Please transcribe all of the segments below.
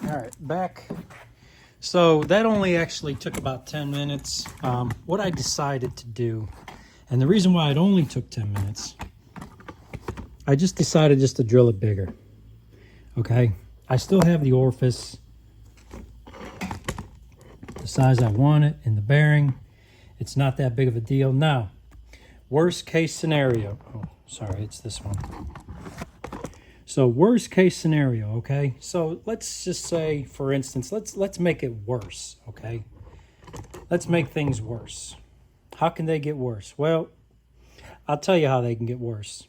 All right, back. So that only actually took about 10 minutes. What I decided to do, and the reason why it only took 10 minutes, I just decided just to drill it bigger. Okay, I still have the orifice the size I want it in the bearing. It's not that big of a deal. Now, worst case scenario. Oh, sorry, it's this one. So worst case scenario, okay? So let's just say, for instance, let's make it worse, okay? Let's make things worse. How can they get worse? Well, I'll tell you how they can get worse.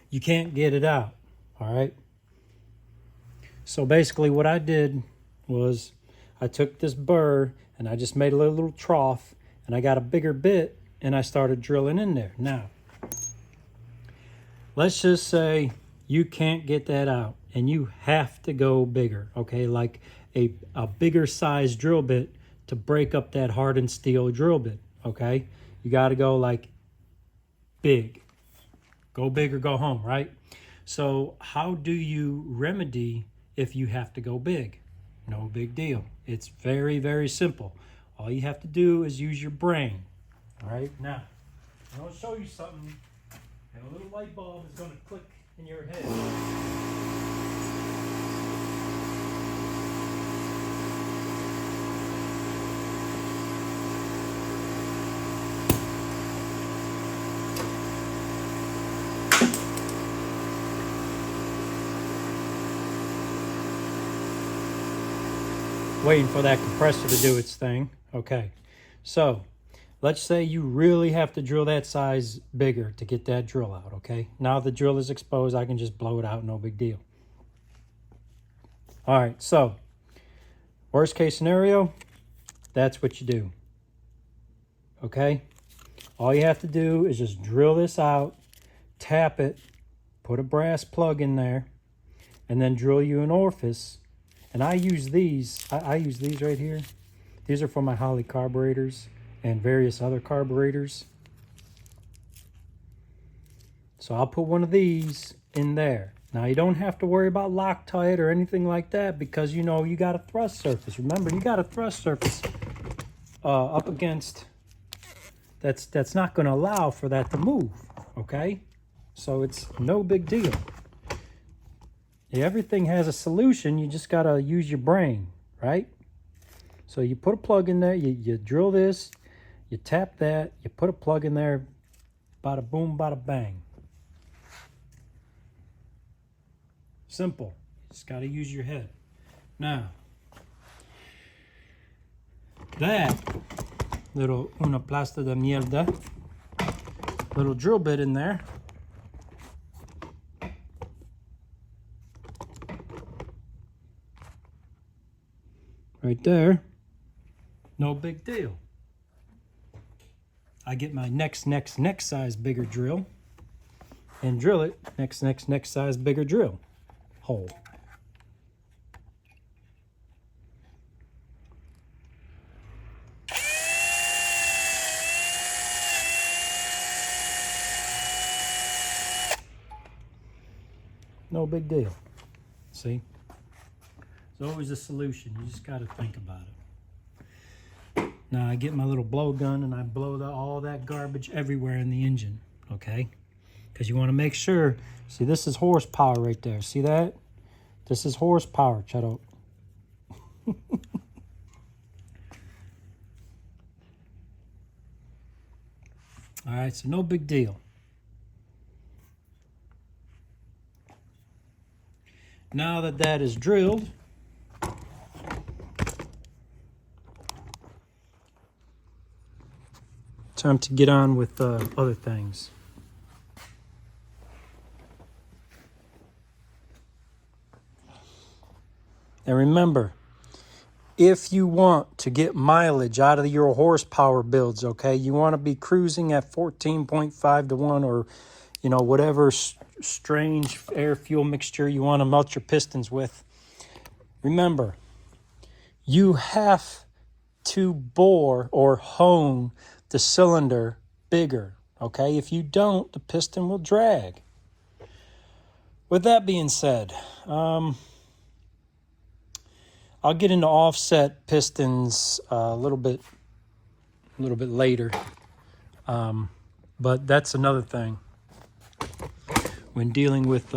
You can't get it out, all right? So basically what I did was I took this burr and I just made a little trough and I got a bigger bit and I started drilling in there. Now, let's just say you can't get that out and you have to go bigger, okay? Like a bigger size drill bit to break up that hardened steel drill bit, okay? You got to go like big. Go big or go home, right? So how do you remedy if you have to go big? No big deal. It's very, very simple. All you have to do is use your brain, all right? Now, I'm going to show you something, and a little light bulb is going to click in your head. Waiting for that compressor to do its thing. Okay, so let's say you really have to drill that size bigger to get that drill out, okay? Now the drill is exposed, I can just blow it out, no big deal. All right, so worst case scenario, that's what you do, okay? All you have to do is just drill this out, tap it, put a brass plug in there, and then drill you an orifice. And I use these. I use these right here. These are for my Holley carburetors and various other carburetors. So I'll put one of these in there. Now you don't have to worry about Loctite or anything like that because you know you got a thrust surface. Remember, you got a thrust surface up against that's not going to allow for that to move. Okay, so it's no big deal. Everything has a solution. You just got to use your brain, right? So you put a plug in there, you drill this, you tap that, you put a plug in there, bada boom, bada bang. Simple. Just got to use your head. Now, that little una plasta de mierda, little drill bit in there, right there, no big deal. I get my next size bigger drill and drill it next size bigger drill hole. No big deal. See? There's always a solution. You just got to think about it. Now I get my little blow gun and I blow all that garbage everywhere in the engine, okay? Because you want to make sure, see, this is horsepower right there. See that? This is horsepower, Chado. All right, so no big deal. Now that that is drilled, time to get on with other things. And remember, if you want to get mileage out of your horsepower builds, okay, you want to be cruising at 14.5 to 1 or, you know, whatever strange air fuel mixture you want to melt your pistons with. Remember, you have to bore or hone the cylinder bigger, okay? If you don't, the piston will drag. With that being said, I'll get into offset pistons a little bit later, but that's another thing when dealing with